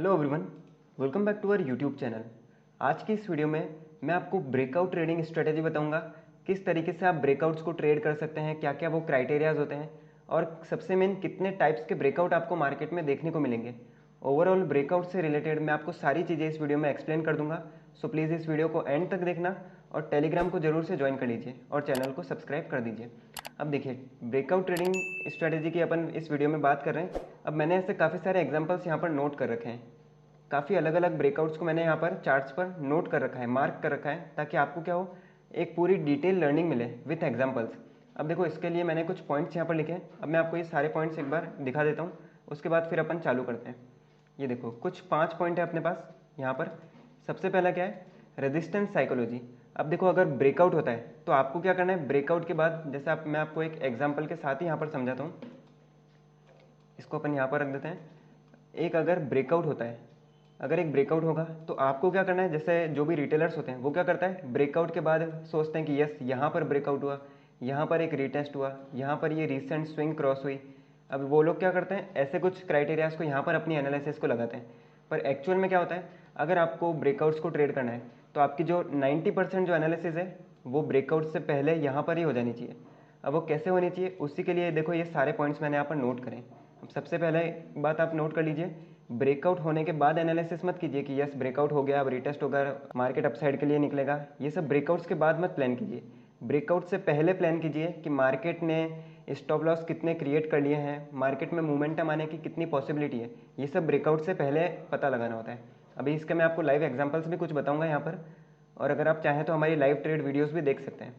Hello everyone, welcome back to our YouTube channel. आज की इस वीडियो में मैं आपको ब्रेकआउट ट्रेडिंग स्ट्रेटेजी बताऊंगा। किस तरीके से आप ब्रेकआउट्स को ट्रेड कर सकते हैं, क्या क्या वो क्राइटेरियाज होते हैं और सबसे मेन कितने टाइप्स के ब्रेकआउट आपको मार्केट में देखने को मिलेंगे। ओवरऑल ब्रेकआउट से रिलेटेड मैं आपको सारी चीज़ें इस वीडियो में एक्सप्लेन कर दूंगा। सो प्लीज़ इस वीडियो को एंड तक देखना और टेलीग्राम को जरूर से ज्वाइन कर लीजिए और चैनल को सब्सक्राइब कर दीजिए। अब देखिए, ब्रेकआउट ट्रेडिंग स्ट्रेटेजी की अपन इस वीडियो में बात कर रहे हैं। अब मैंने ऐसे काफ़ी सारे एग्जांपल्स यहाँ पर नोट कर रखे हैं। काफ़ी अलग अलग ब्रेकआउट्स को मैंने यहाँ पर चार्ट्स पर नोट कर रखा है, मार्क कर रखा है, ताकि आपको क्या हो, एक पूरी डिटेल लर्निंग मिले विथ एग्जांपल्स। अब देखो, इसके लिए मैंने कुछ पॉइंट्स यहाँ पर लिखे हैं। अब मैं आपको ये सारे पॉइंट्स एक बार दिखा देता हूँ, उसके बाद फिर अपन चालू करते हैं। ये देखो, कुछ 5 पॉइंट है अपने पास यहाँ पर। सबसे पहला क्या है, रेजिस्टेंस साइकोलॉजी। अब देखो, अगर ब्रेकआउट होता है तो आपको क्या करना है, ब्रेकआउट के बाद जैसे मैं आपको एक एग्जाम्पल के साथ ही यहाँ पर समझाता हूँ। इसको अपन यहाँ पर रख देते हैं। एक अगर ब्रेकआउट होता है, अगर एक ब्रेकआउट होगा तो आपको क्या करना है, जैसे जो भी रिटेलर्स होते हैं वो क्या करता है, ब्रेकआउट के बाद सोचते हैं कि यस, यहाँ पर ब्रेकआउट हुआ, यहाँ पर एक रीटेस्ट हुआ, यहाँ पर ये रिसेंट स्विंग क्रॉस हुई। अब वो लोग क्या करते हैं, ऐसे कुछ क्राइटेरियाज को यहाँ पर अपनी एनालिसिस को लगाते हैं। पर एक्चुअल में क्या होता है, अगर आपको ब्रेकआउट्स को ट्रेड करना है तो आपकी जो 90% जो एनालिसिस है वो ब्रेकआउट से पहले यहाँ पर ही हो जानी चाहिए। अब वो कैसे होनी चाहिए, उसी के लिए देखो ये सारे पॉइंट्स मैंने यहाँ पर नोट करें। अब सबसे पहले बात आप नोट कर लीजिए, ब्रेकआउट होने के बाद एनालिसिस मत कीजिए कि यस ब्रेकआउट हो गया, अब रिटेस्ट होगा, मार्केट अपसाइड के लिए निकलेगा। ये सब ब्रेकआउट्स के बाद मत प्लान कीजिए, ब्रेकआउट से पहले प्लान कीजिए कि मार्केट ने स्टॉप लॉस कितने क्रिएट कर लिए हैं, मार्केट में मोमेंटम आने की कितनी पॉसिबिलिटी है। ये सब ब्रेकआउट से पहले पता लगाना होता है। अभी इसके मैं आपको लाइव एग्जांपल्स भी कुछ बताऊंगा यहाँ पर, और अगर आप चाहें तो हमारी लाइव ट्रेड वीडियोस भी देख सकते हैं।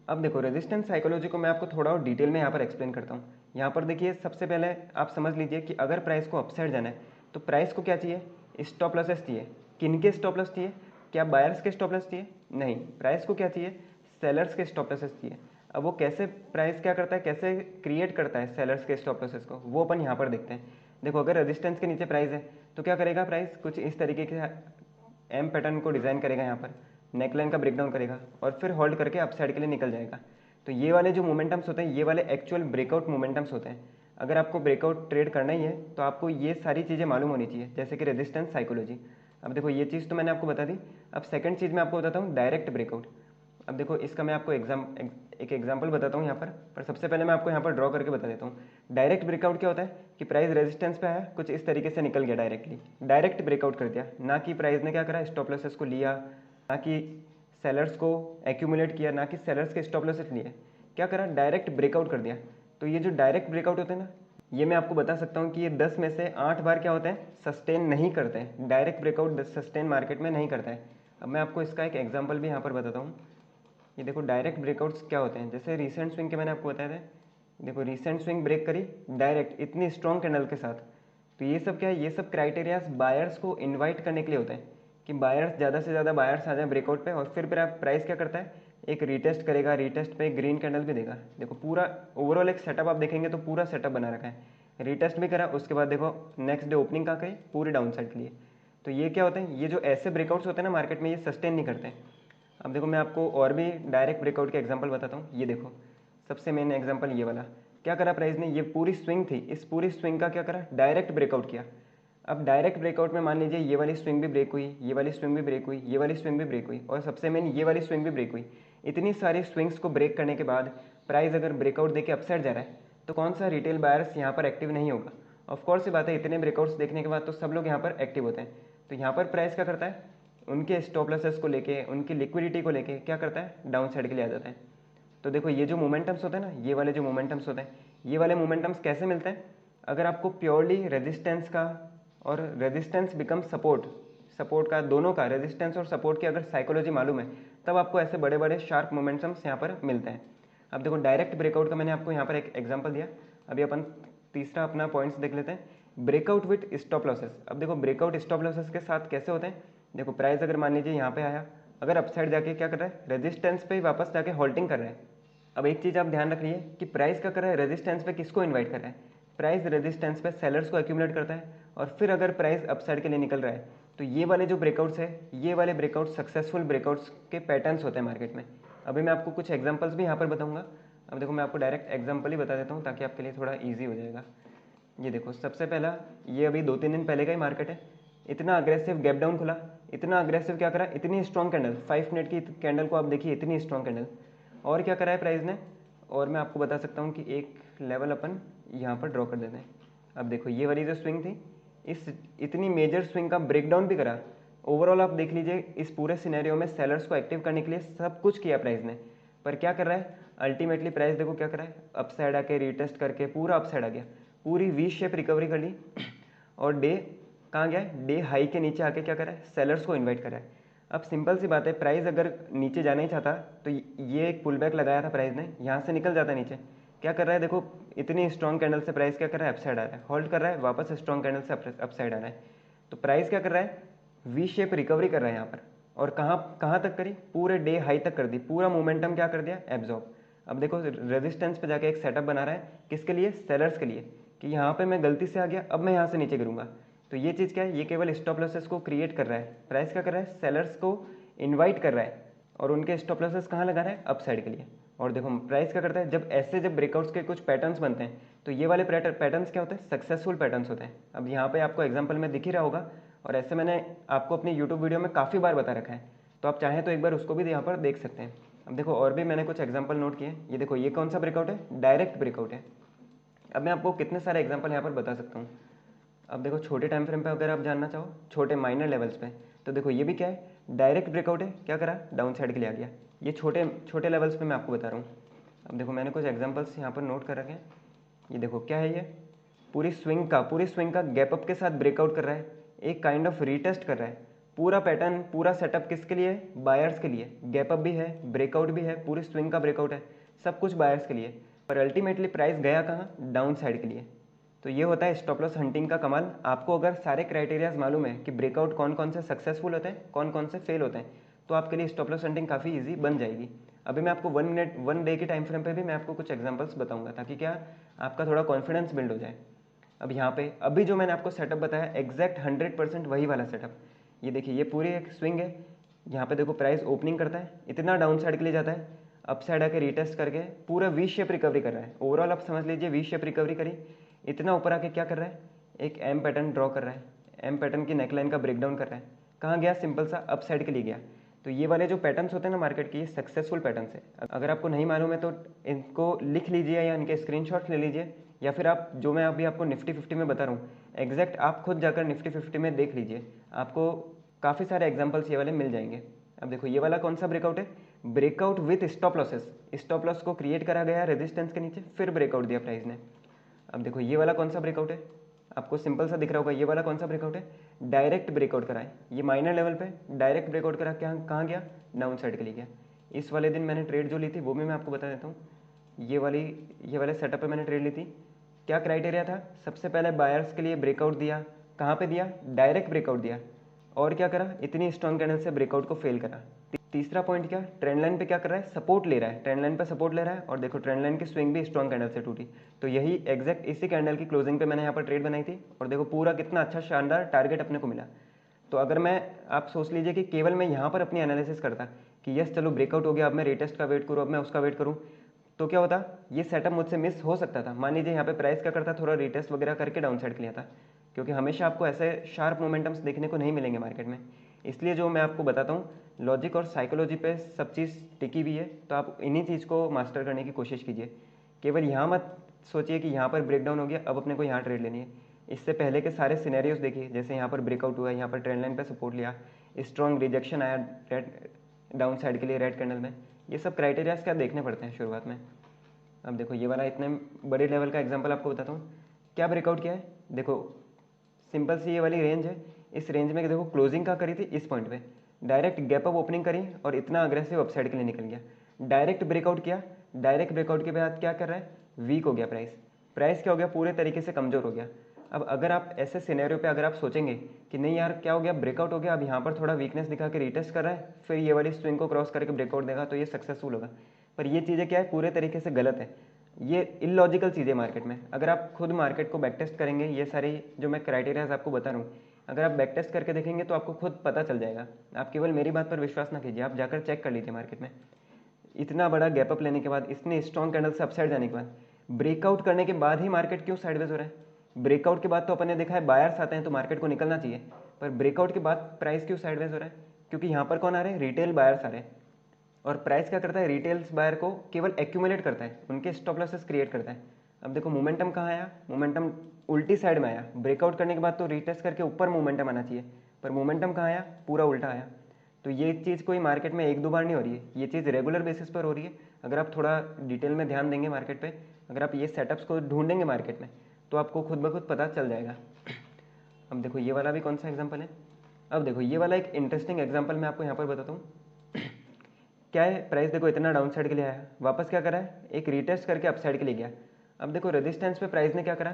अब देखो, रेजिस्टेंस साइकोलॉजी को मैं आपको थोड़ा और डिटेल में यहाँ पर एक्सप्लेन करता हूँ। यहाँ पर देखिए, सबसे पहले आप समझ लीजिए कि अगर प्राइस को अपसाइड जाना है तो प्राइस को क्या चाहिए, स्टॉप लॉसेस चाहिए। किन के स्टॉप लॉस चाहिए, क्या बायर्स के स्टॉप लॉस चाहिए? नहीं, प्राइस को क्या चाहिए, सेलर्स के स्टॉप लॉसेस चाहिए। अब वो कैसे प्राइस क्या करता है, कैसे क्रिएट करता है सेलर्स के स्टॉप लॉसेस को, वो अपन यहाँ पर देखते हैं। देखो, अगर रेजिस्टेंस के नीचे प्राइस है तो क्या करेगा, प्राइस कुछ इस तरीके के एम पैटर्न को डिज़ाइन करेगा, यहाँ पर नेकलाइन का ब्रेकडाउन करेगा और फिर होल्ड करके अपसाइड के लिए निकल जाएगा। तो ये वाले जो मोमेंटम्स होते हैं, ये वाले एक्चुअल ब्रेकआउट मोमेंटम्स होते हैं। अगर आपको ब्रेकआउट ट्रेड करना ही है तो आपको ये सारी चीज़ें मालूम होनी चाहिए, जैसे कि रेजिस्टेंस साइकोलॉजी। अब देखो, ये चीज़ तो मैंने आपको बता दी। अब सेकंड चीज़ मैं आपको बताता हूँ, डायरेक्ट ब्रेकआउट। अब देखो, इसका मैं आपको एक एग्जाम्पल बताता हूँ यहाँ पर सबसे पहले मैं आपको यहाँ पर ड्रॉ करके बता देता हूँ। डायरेक्ट ब्रेकआउट क्या होता है कि प्राइस रेजिस्टेंस पे आया, कुछ इस तरीके से निकल गया, डायरेक्ट ब्रेकआउट कर दिया। ना कि प्राइस ने क्या करा, स्टॉप लॉसेस को लिया, ना कि सेलर्स को एक्यूमुलेट किया, ना कि सेलर्स के स्टॉप लॉसेस लिए, क्या करा, डायरेक्ट ब्रेकआउट कर दिया। तो ये जो डायरेक्ट ब्रेकआउट होते हैं ना, ये मैं आपको बता सकता हूँ कि ये 10 में से 8 बार क्या होते हैं, सस्टेन नहीं करते हैं। डायरेक्ट ब्रेकआउट सस्टेन मार्केट में नहीं करता है। अब मैं आपको इसका एक एग्जांपल भी यहाँ पर बताता हूँ। ये देखो, डायरेक्ट ब्रेकआउट्स क्या होते हैं, जैसे रिसेंट स्विंग के मैंने आपको बताया था। देखो, रिसेंट स्विंग ब्रेक करी डायरेक्ट इतनी स्ट्रॉन्ग कैंडल के साथ। तो ये सब क्या है, ये सब क्राइटेरियाज बायर्स को इन्वाइट करने के लिए होते हैं कि बायर्स, ज़्यादा से ज़्यादा बायर्स आ जाए ब्रेकआउट पे, और फिर प्राइस क्या करता है, एक रीटेस्ट करेगा, रीटेस्ट पे ग्रीन कैंडल भी देगा। देखो, पूरा ओवरऑल एक सेटअप आप देखेंगे तो पूरा सेटअप बना रखा है। रीटेस्ट भी करा, उसके बाद देखो नेक्स्ट डे ओपनिंग कहाँ करी, पूरे डाउन साइड के लिए। तो ये क्या होता है, ये जो ऐसे ब्रेकआउट्स होते हैं ना मार्केट में, ये सस्टेन नहीं करते। अब देखो, मैं आपको और भी डायरेक्ट ब्रेकआउट के एग्जांपल बताता हूँ। ये देखो, सबसे मेन एग्जांपल ये वाला, क्या करा प्राइस ने, ये पूरी स्विंग थी, इस पूरी स्विंग का क्या करा, डायरेक्ट ब्रेकआउट किया। अब डायरेक्ट ब्रेकआउट में मान लीजिए ये वाली स्विंग भी ब्रेक हुई, ये वाली स्विंग भी ब्रेक हुई, ये वाली स्विंग भी ब्रेक हुई, और सबसे मेन ये वाली स्विंग भी ब्रेक हुई। इतनी सारी स्विंग्स को ब्रेक करने के बाद प्राइस अगर ब्रेकआउट देके अपसाइड जा रहा है तो कौन सा रिटेल बायर्स यहाँ पर एक्टिव नहीं होगा? ऑफकोर्स ये बात है, इतने ब्रेकआउट्स देखने के बाद तो सब लोग यहाँ पर एक्टिव होते हैं। तो यहाँ पर प्राइस क्या करता है, उनके स्टॉप लॉसेस को लेके, उनकी लिक्विडिटी को लेके क्या करता है, डाउन साइड के लिए आ जाता है। तो देखो, ये जो मोमेंटम्स होते हैं ना, ये वाले जो मोमेंटम्स होते हैं, ये वाले मोमेंटम्स कैसे मिलते हैं, अगर आपको प्योरली रेजिस्टेंस का और रेजिस्टेंस बिकम सपोर्ट, सपोर्ट का, दोनों का, रेजिस्टेंस और सपोर्ट की अगर साइकोलॉजी मालूम है, तब आपको ऐसे बड़े बड़े शार्प मोमेंटम्स यहाँ पर मिलते हैं। अब देखो, डायरेक्ट ब्रेकआउट का मैंने आपको यहाँ पर एक एग्जाम्पल दिया। अभी अपन तीसरा अपना पॉइंट्स देख लेते हैं, ब्रेकआउट विथ स्टॉप लॉसेस। अब देखो, ब्रेकआउट स्टॉप लॉसेस के साथ कैसे होते हैं। देखो, प्राइस अगर मान लीजिए यहाँ पे आया, अगर अपसाइड जाके क्या कर रहा है, रेजिस्टेंस पे ही वापस जाके होल्डिंग कर रहा है। अब एक चीज़ आप ध्यान रखिए कि प्राइस क्या कर रहा है, रेजिस्टेंस पे किसको इन्वाइट कर रहा है, प्राइस रेजिस्टेंस पे सेलर्स को एक्यूमुलेट करता है, और फिर अगर प्राइस अपसाइड के लिए निकल रहा है तो ये वाले जो ब्रेकआउट्स है, ये वाले ब्रेकआउट सक्सेसफुल ब्रेकआउट्स के पैटर्न्स होते हैं मार्केट में। अभी मैं आपको कुछ एग्जांपल्स भी यहाँ पर बताऊंगा। अब देखो, मैं आपको डायरेक्ट एग्जांपल ही बता देता हूँ ताकि आपके लिए थोड़ा ईजी हो जाएगा। ये देखो, सबसे पहला, ये अभी 2-3 दिन पहले का ही मार्केट है। इतना अग्रेसिव गैप डाउन खुला, इतना अग्रेसिव क्या करा, इतनी स्ट्रॉन्ग कैंडल, 5 मिनट की कैंडल को आप देखिए, इतनी स्ट्रॉन्ग कैंडल। और क्या करा है प्राइस ने, और मैं आपको बता सकता हूँ कि एक लेवल अपन यहाँ पर ड्रॉ कर देते हैं। अब देखो ये वाली जो स्विंग थी, इस इतनी मेजर स्विंग का ब्रेकडाउन भी करा। ओवरऑल आप देख लीजिए, इस पूरे सिनेरियो में सेलर्स को एक्टिव करने के लिए सब कुछ किया प्राइस ने, पर क्या कर रहा है अल्टीमेटली प्राइस देखो क्या कर रहा है, अपसाइड आके रीटेस्ट करके पूरा अपसाइड आ गया, पूरी वी शेप रिकवरी कर ली और डे कहाँ गया है, डे हाई के नीचे आके क्या कर रहा है, सेलर्स को इन्वाइट कर रहा है। अब सिंपल सी बात है, प्राइस अगर नीचे जाना ही चाहता तो ये एक पुल बैक लगाया था प्राइस ने, यहाँ से निकल जाता नीचे। क्या कर रहा है देखो, इतनी स्ट्रॉन्ग कैंडल से प्राइस क्या कर रहा है, अपसाइड आ रहा है, होल्ड कर रहा है, वापस स्ट्रॉन्ग कैंडल से अपसाइड आ रहा है। तो प्राइस क्या कर रहा है, वी शेप रिकवरी कर रहा है यहाँ पर, और कहाँ कहाँ तक करी, पूरे डे हाई तक कर दी, पूरा मोमेंटम क्या कर दिया, एब्जॉर्ब। अब देखो रेजिस्टेंस पे जाके एक सेटअप बना रहा है, किसके लिए, सेलर्स के लिए, कि यहाँ पे मैं गलती से आ गया, अब मैं यहाँ से नीचे गिरूंगा। तो ये चीज़ क्या है, ये केवल स्टॉप लॉसेस को क्रिएट कर रहा है। प्राइस क्या कर रहा है, सेलर्स को इन्वाइट कर रहा है, और उनके स्टॉप लॉसेस कहाँ लगा रहा है, अप साइड के लिए। और देखो प्राइस क्या करता है, जब ब्रेकआउट्स के कुछ पैटर्न्स बनते हैं, तो ये वाले पैटर्न्स क्या होते हैं, सक्सेसफुल पैटर्न्स होते हैं। अब यहाँ पे आपको एग्जांपल में दिख ही रहा होगा, और ऐसे मैंने आपको अपनी यूट्यूब वीडियो में काफ़ी बार बता रखा है, तो आप चाहें तो एक बार उसको भी यहाँ पर देख सकते हैं। अब देखो और भी मैंने कुछ एग्जाम्पल नोट किए, ये देखो ये कौन सा ब्रेकआउट है, डायरेक्ट ब्रेकआउट है। अब मैं आपको कितने सारे एग्जाम्पल यहाँ पर बता सकता हूँ। अब देखो छोटे टाइम फ्रेम पे अगर आप जानना चाहो, छोटे माइनर लेवल्स पे, तो देखो ये भी क्या है, डायरेक्ट ब्रेकआउट है, क्या करा, डाउन साइड के लिए आ गया। ये छोटे छोटे लेवल्स पे मैं आपको बता रहा हूँ। अब देखो मैंने कुछ एग्जांपल्स यहाँ पर नोट कर रखे हैं। ये देखो क्या है, ये पूरी स्विंग का गैप अप के साथ ब्रेकआउट कर रहा है, एक काइंड ऑफ रीटेस्ट कर रहा है। पूरा पैटर्न, पूरा सेटअप किसके लिए है, बायर्स के लिए। गैप अप भी है, ब्रेकआउट भी है, पूरी स्विंग का ब्रेकआउट है, सब कुछ बायर्स के लिए। पर अल्टीमेटली प्राइस गया कहाँ, डाउन साइड के लिए। तो ये होता है स्टॉप लॉस हंटिंग का कमाल। आपको अगर सारे क्राइटेरियाज मालूम है कि ब्रेकआउट कौन कौन से सक्सेसफुल होते हैं, कौन कौन से फेल होते हैं, तो आपके लिए स्टॉप लॉस हंटिंग काफ़ी इजी बन जाएगी। अभी मैं आपको 1 डे के टाइम फ्रेम पे भी मैं आपको कुछ एग्जांपल्स बताऊंगा, ताकि क्या आपका थोड़ा कॉन्फिडेंस बिल्ड हो जाए। अब यहाँ पे अभी जो मैंने आपको सेटअप बताया, एग्जैक्ट 100% वही वाला सेटअप। ये देखिए ये पूरी एक स्विंग है, यहाँ पे देखो प्राइस ओपनिंग करता है, इतना डाउन साइड के लिए जाता है, अप साइड आके रीटेस्ट करके पूरा वी शेप रिकवरी कर रहा है। ओवरऑल आप समझ लीजिए वी शेप रिकवरी करी, इतना ऊपर आके क्या कर रहा है, एक एम पैटर्न ड्रॉ कर रहा है, एम पैटर्न की नेकलाइन का ब्रेकडाउन कर रहा है। कहाँ गया, सिंपल सा अप साइड के लिए गया। तो ये वाले जो पैटर्न्स होते हैं ना मार्केट के, ये सक्सेसफुल पैटर्न्स है। अगर आपको नहीं मालूम है तो इनको लिख लीजिए या इनके स्क्रीनशॉट्स ले लीजिए, या फिर आप जो मैं अभी आपको निफ्टी 50 में बता रहा हूँ, एग्जैक्ट आप खुद जाकर निफ्टी 50 में देख लीजिए, आपको काफ़ी सारे एग्जाम्पल्स ये वाले मिल जाएंगे। अब देखो ये वाला कौन सा ब्रेकआउट है, breakout with stop losses. Stop loss को क्रिएट करा गया रेजिस्टेंस के नीचे, फिर ब्रेकआउट दिया प्राइस ने। अब देखो ये वाला कौन सा ब्रेकआउट है, आपको सिंपल सा दिख रहा होगा, ये वाला कौन सा ब्रेकआउट है, डायरेक्ट ब्रेकआउट करा है। ये माइनर लेवल पे डायरेक्ट ब्रेकआउट करा, क्या कहाँ गया, डाउन साइड के लिए गया। इस वाले दिन मैंने ट्रेड जो ली थी वो भी मैं आपको बता देता हूँ। ये वाले सेटअप पे मैंने ट्रेड ली थी। क्या क्राइटेरिया था, सबसे पहले बायर्स के लिए ब्रेकआउट दिया, कहाँ पे दिया, डायरेक्ट ब्रेकआउट दिया, और क्या करा, इतनी स्ट्रॉन्ग कैंडल से ब्रेकआउट को फेल करा। तीसरा पॉइंट क्या, ट्रेंड लाइन पे क्या कर रहा है, सपोर्ट ले रहा है, ट्रेंड लाइन पे सपोर्ट ले रहा है, और देखो ट्रेंड लाइन की स्विंग भी स्ट्रॉन्ग कैंडल से टूटी। तो यही एग्जैक्ट इसी कैंडल की क्लोजिंग पे मैंने यहाँ पर ट्रेड बनाई थी, और देखो पूरा कितना अच्छा शानदार टारगेट अपने को मिला। तो अगर मैं, आप सोच लीजिए कि केवल मैं यहाँ पर अपनी एनालिसिस करता कि यस चलो ब्रेकआउट हो गया, अब मैं रीटेस्ट का वेट करूँ, अब मैं उसका वेट करूँ, तो क्या होता, ये सेटअप मुझसे मिस हो सकता था। मान लीजिए यहाँ पे प्राइस क्या करता, थोड़ा रीटेस्ट वगैरह करके डाउन साइड के लिए आता, क्योंकि हमेशा आपको ऐसे शार्प मोमेंटम्स देखने को नहीं मिलेंगे मार्केट में। इसलिए जो मैं आपको बताता हूँ, लॉजिक और साइकोलॉजी पे सब चीज़ टिकी हुई है, तो आप इन्हीं चीज़ को मास्टर करने की कोशिश कीजिए। केवल यहाँ मत सोचिए कि यहाँ पर ब्रेकडाउन हो गया, अब अपने को यहाँ ट्रेड लेनी है। इससे पहले के सारे सिनेरियोज देखिए, जैसे यहाँ पर ब्रेकआउट हुआ है, यहाँ पर ट्रेंड लाइन पे सपोर्ट लिया, स्ट्रॉन्ग रिजेक्शन आया रेड डाउन साइड के लिए रेड कैंडल में, ये सब क्राइटेरियाज क्या देखने पड़ते हैं शुरुआत में। अब देखो ये वाला इतने बड़े लेवल का एग्जांपल आपको बताता हूँ, क्या ब्रेकआउट किया है, देखो सिंपल सी ये वाली रेंज है, इस रेंज में देखो क्लोजिंग का करी थी, इस पॉइंट पे डायरेक्ट गैप अप ओपनिंग करी और इतना अग्रेसिव अपसाइड के लिए निकल गया, डायरेक्ट ब्रेकआउट किया। डायरेक्ट ब्रेकआउट के बाद क्या कर रहा है, वीक हो गया प्राइस क्या हो गया, पूरे तरीके से कमज़ोर हो गया। अब अगर आप ऐसे सिनेरियो पे अगर आप सोचेंगे कि नहीं यार क्या हो गया, ब्रेकआउट हो गया, अब यहाँ पर थोड़ा वीकनेस दिखा के रीटेस्ट कर रहा है, फिर ये वाली स्विंग को क्रॉस करके ब्रेकआउट देगा तो ये सक्सेसफुल होगा, पर ये चीज़ें क्या है, पूरे तरीके से गलत है। ये इलॉजिकल चीज़ें मार्केट में, अगर आप खुद मार्केट को बैक टेस्ट करेंगे, ये सारी जो मैं क्राइटेरियाज आपको बता रहा हूँ, अगर आप बैक टेस्ट करके देखेंगे तो आपको खुद पता चल जाएगा। आप केवल मेरी बात पर विश्वास ना कीजिए, आप जाकर चेक कर लीजिए मार्केट में। इतना बड़ा गैप अप लेने के बाद, इतने स्ट्रॉन्ग कैंडल से अपसाइड जाने के बाद, ब्रेकआउट करने के बाद ही मार्केट क्यों साइडवेज हो रहा है, ब्रेकआउट के बाद तो अपन ने देखा है बायर्स आते हैं तो मार्केट को निकलना चाहिए, पर ब्रेकआउट के बाद प्राइस क्यों साइडवेज हो रहा है? क्योंकि यहाँ पर कौन आ रहे हैं? रिटेल बायर्स आ रहे हैं। और प्राइस क्या करता है? रिटेल्स बायर को केवल एक्यूमुलेट करता है, उनके स्टॉप लॉसेस क्रिएट करता है। अब देखो मोमेंटम कहाँ आया? मोमेंटम उल्टी साइड में आया। ब्रेकआउट करने के बाद तो रीटेस्ट करके ऊपर मोमेंटम आना चाहिए, पर मोमेंटम कहाँ आया? पूरा उल्टा आया। तो ये चीज़ कोई मार्केट में एक दो बार नहीं हो रही है, ये चीज़ रेगुलर बेसिस पर हो रही है। अगर आप थोड़ा डिटेल में ध्यान देंगे मार्केट पे, अगर आप ये सेटअप्स को ढूंढेंगे मार्केट में, तो आपको खुद ब खुद पता चल जाएगा। अब देखो ये वाला भी कौन सा एग्जाम्पल है? अब देखो ये वाला एक इंटरेस्टिंग एग्जाम्पल मैं आपको यहाँ पर बताता हूँ। क्या है? प्राइस देखो इतना डाउन साइड के लिए आया, वापस क्या करा है? एक रीटेस्ट करके अप साइड के लिए गया। अब देखो रेजिस्टेंस पे प्राइस ने क्या करा?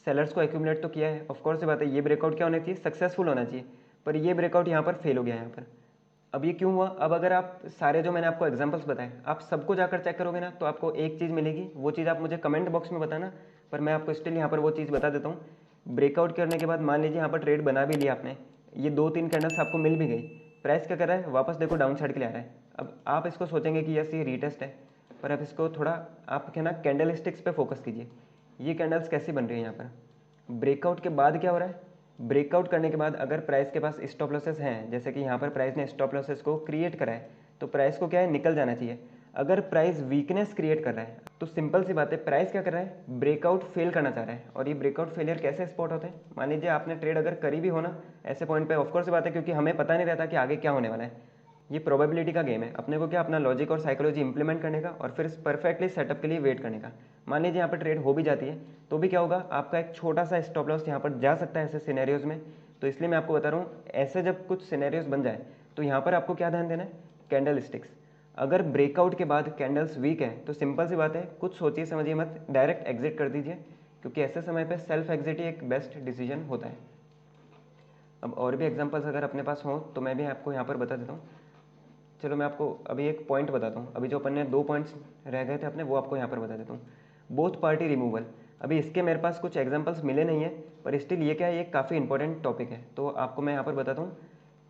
सेलर्स को एक्यूमुलेट तो किया है, ऑफकोर्स से बात है, ये ब्रेकआउट क्या होना चाहिए? सक्सेसफुल होना चाहिए, पर ये ब्रेकआउट यहाँ पर फेल हो गया यहाँ पर। अब ये क्यों हुआ? अब अगर आप सारे जो मैंने आपको एग्जांपल्स बताए आप सबको जाकर चेक करोगे ना, तो आपको एक चीज़ मिलेगी, वो चीज़ आप मुझे कमेंट बॉक्स में बताना, पर मैं आपको स्टिल यहाँ पर वो चीज़ बता देता हूँ। ब्रेकआउट करने के बाद मान लीजिए यहाँ पर ट्रेड बना भी लिया आपने, ये 2-3 कैंडल्स आपको मिल भी गई, प्राइस क्या कर रहा है? वापस देखो डाउन साइड के लिए आ रहा है। अब आप इसको सोचेंगे कि यस ये रीटेस्ट है, पर आप इसको थोड़ा आप क्या ना कैंडल स्टिक्स पे फोकस कीजिए। ये कैंडल्स कैसी बन रही है यहाँ पर? ब्रेकआउट के बाद क्या हो रहा है? ब्रेकआउट करने के बाद अगर प्राइस के पास स्टॉप लॉसेस हैं, जैसे कि यहाँ पर प्राइस ने स्टॉप लॉसेस को क्रिएट करा है, तो प्राइस को क्या है? निकल जाना चाहिए। अगर प्राइस वीकनेस क्रिएट कर रहा है, तो सिंपल सी बात है, प्राइस क्या कर रहा है? ब्रेकआउट फेल करना चाह रहा है। और ये ब्रेकआउट फेलियर कैसे स्पॉट होते हैं? मान लीजिए आपने ट्रेड अगर करी भी हो ना ऐसे पॉइंट पे, ऑफकोर्स बात है, क्योंकि हमें पता नहीं रहता कि आगे क्या होने वाला है, ये प्रोबेबिलिटी का गेम है। अपने को क्या अपना लॉजिक और साइकोलॉजी इंप्लीमेंट करने का और फिर परफेक्टली सेटअप के लिए वेट करने का। मान लीजिए यहाँ पर ट्रेड हो भी जाती है, तो भी क्या होगा? आपका एक छोटा सा स्टॉप लॉस यहाँ पर जा सकता है ऐसे सिनेरियोज में। तो इसलिए मैं आपको बता रहा हूँ, ऐसे जब कुछ सिनेरियोज बन जाए तो यहाँ पर आपको क्या ध्यान देना है? Candle sticks. अगर ब्रेकआउट के बाद कैंडल्स वीक है, तो सिंपल सी बात है, कुछ सोचिए समझिए मत, डायरेक्ट एग्जिट कर दीजिए, क्योंकि ऐसे समय पे सेल्फ एग्जिट ही एक बेस्ट डिसीजन होता है। अब और भी एग्जांपल्स अगर अपने पास हों तो मैं भी आपको यहाँ पर बता देता हूँ। चलो मैं आपको अभी एक पॉइंट बताता हूँ, अभी जो अपन ने 2 पॉइंट्स रह गए थे अपने, वो आपको यहाँ पर बता देता हूँ। बोथ पार्टी रिमूवल, अभी इसके मेरे पास कुछ एग्जांपल्स मिले नहीं है, पर स्टिल ये क्या है, ये काफ़ी इंपॉर्टेंट टॉपिक है, तो आपको मैं यहाँ पर बताता हूँ।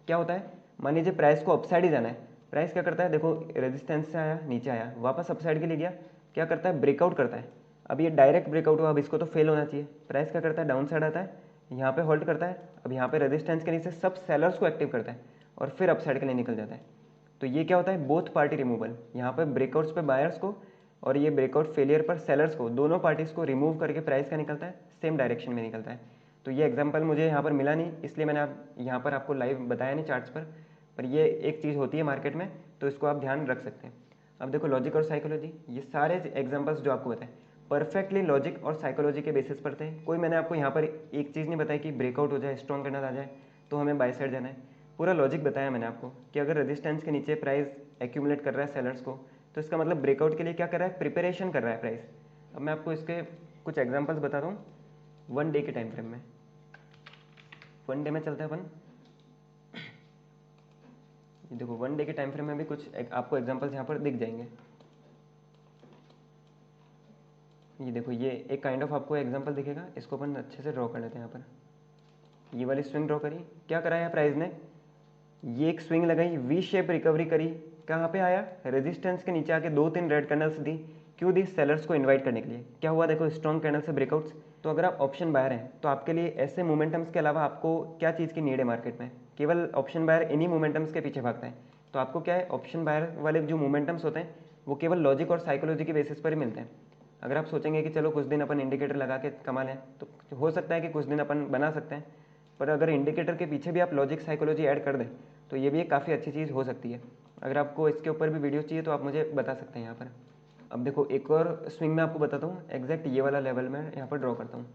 क्या होता है? मान लीजिए प्राइस को अपसाइड ही जाना है, प्राइस क्या करता है? देखो रेजिस्टेंस से आया, नीचे आया, वापस अपसाइड के लिए गया, क्या करता है? ब्रेकआउट करता है। अब ये डायरेक्ट ब्रेकआउट हुआ, अब इसको तो फेल होना चाहिए। प्राइस क्या करता है? डाउन साइड आता है, यहाँ पे होल्ड करता है, अब यहाँ पे रेजिस्टेंस के नीचे सब सेलर्स को एक्टिव करता है और फिर अपसाइड के लिए निकल जाता है। तो ये क्या होता है? Both party removal. यहाँ पर ब्रेकआउट्स पे बायर्स को और ये ब्रेकआउट फेलियर पर सेलर्स को, दोनों पार्टीज को रिमूव करके प्राइस का निकलता है, सेम डायरेक्शन में निकलता है। तो ये एग्जांपल मुझे यहाँ पर मिला नहीं, इसलिए मैंने यहाँ पर आपको लाइव बताया नहीं चार्ट्स पर ये एक चीज़ होती है मार्केट में, तो इसको आप ध्यान रख सकते हैं। अब देखो लॉजिक और साइकोलॉजी, ये सारे एग्जाम्पल्स जो आपको बताए परफेक्टली लॉजिक और साइकोलॉजी के बेसिस पर थे। कोई मैंने आपको यहाँ पर एक चीज़ नहीं बताई कि ब्रेकआउट हो जाए, स्ट्रॉन्ग कैंडल आ जाए तो हमें बाय साइड जाना है। पूरा लॉजिक बताया मैंने आपको कि अगर रेजिस्टेंस के नीचे प्राइस एक्यूमुलेट कर रहा है सेलर्स को, तो इसका मतलब ब्रेकआउट के लिए क्या कर रहा है? प्रिपरेशन कर रहा है प्राइस। अब मैं आपको इसके कुछ एग्जांपल्स बताता हूँ 1 डे के टाइम फ्रेम में। 1 डे में चलते हैं अपन, ये देखो 1 डे के टाइम फ्रेम में भी कुछ आपको एग्जांपल्स यहाँ पर दिख जाएंगे। ये देखो ये एक काइंड ऑफ आपको एग्जांपल दिखेगा, इसको अपन अच्छे से ड्रॉ कर लेते हैं। यहाँ पर ये वाली स्विंग ड्रॉ करी, क्या करा है प्राइस ने? ये एक स्विंग लगाई, वी शेप रिकवरी करी, कहाँ पे आया? रेजिस्टेंस के नीचे आके 2-3 रेड कैंडल्स दी, क्यों दी? सेलर्स को इनवाइट करने के लिए। क्या हुआ? देखो स्ट्रॉन्ग कैंडल से ब्रेकआउट्स। तो अगर आप ऑप्शन बायर हैं तो आपके लिए ऐसे मोमेंटम्स के अलावा आपको क्या चीज़ की नीड है मार्केट में? केवल ऑप्शन बायर इन्हीं मोमेंटम्स के पीछे भागता है। तो आपको क्या है? ऑप्शन बायर वाले जो मोमेंटम्स होते हैं वो केवल लॉजिक और साइकोलॉजी के बेसिस पर ही मिलते हैं। अगर आप सोचेंगे कि चलो कुछ दिन अपन इंडिकेटर लगा के कमा लें, तो हो सकता है कि कुछ दिन अपन बना सकते हैं, पर अगर इंडिकेटर के पीछे भी आप लॉजिक साइकोलॉजी ऐड कर दें तो ये भी एक काफ़ी अच्छी चीज़ हो सकती है। अगर आपको इसके ऊपर भी वीडियो चाहिए तो आप मुझे बता सकते हैं यहाँ पर। अब देखो एक और स्विंग में आपको बताता हूँ, एग्जैक्ट ये वाला लेवल मैं यहाँ पर ड्रॉ करता हूँ।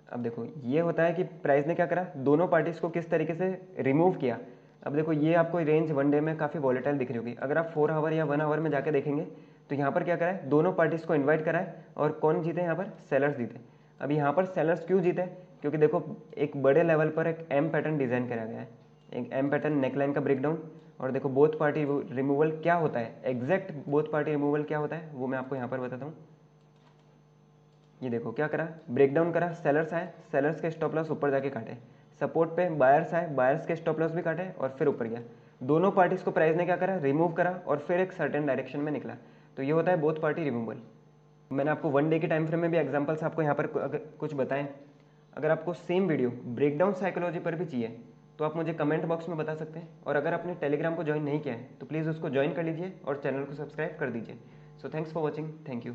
अब देखो ये होता है कि प्राइस ने क्या करा? दोनों पार्टीज को किस तरीके से रिमूव किया। अब देखो ये आपको रेंज 1 डे में काफ़ी वॉलेटाइल दिख रही होगी, अगर आप 4 आवर या 1 आवर में जाके देखेंगे तो यहाँ पर क्या करा है? दोनों पार्टीज को इन्वाइट करा है और कौन जीते? यहाँ पर सेलर्स जीते। अब यहाँ पर सेलर्स क्यों जीते? क्योंकि देखो एक बड़े लेवल पर एक एम पैटर्न डिजाइन करा गया है, एक एम पैटर्न नेकलाइन का ब्रेकडाउन। और देखो बोथ पार्टी रिमूवल क्या होता है, एग्जैक्ट बोथ पार्टी रिमूवल क्या होता है वो मैं आपको यहाँ पर बताता हूँ। ये देखो क्या करा? ब्रेकडाउन करा, सेलर्स आए, सेलर्स के स्टॉप लॉस ऊपर जाके काटे, सपोर्ट पे बायर्स आए, बायर्स के स्टॉप लॉस भी काटे और फिर ऊपर गया। दोनों पार्टीज को प्राइस ने क्या करा? रिमूव करा और फिर एक सर्टेन डायरेक्शन में निकला। तो ये होता है बोथ पार्टी रिमूवल। मैंने आपको 1 डे के टाइम फ्रेम में भी एग्जांपल्स आपको यहाँ पर कुछ बताएं। अगर आपको सेम वीडियो ब्रेकडाउन साइकोलॉजी पर भी चाहिए तो आप मुझे कमेंट बॉक्स में बता सकते हैं। और अगर आपने टेलीग्राम को ज्वाइन नहीं किया है तो प्लीज़ उसको ज्वाइन कर लीजिए और चैनल को सब्सक्राइब कर दीजिए। So thanks for watching. Thank you.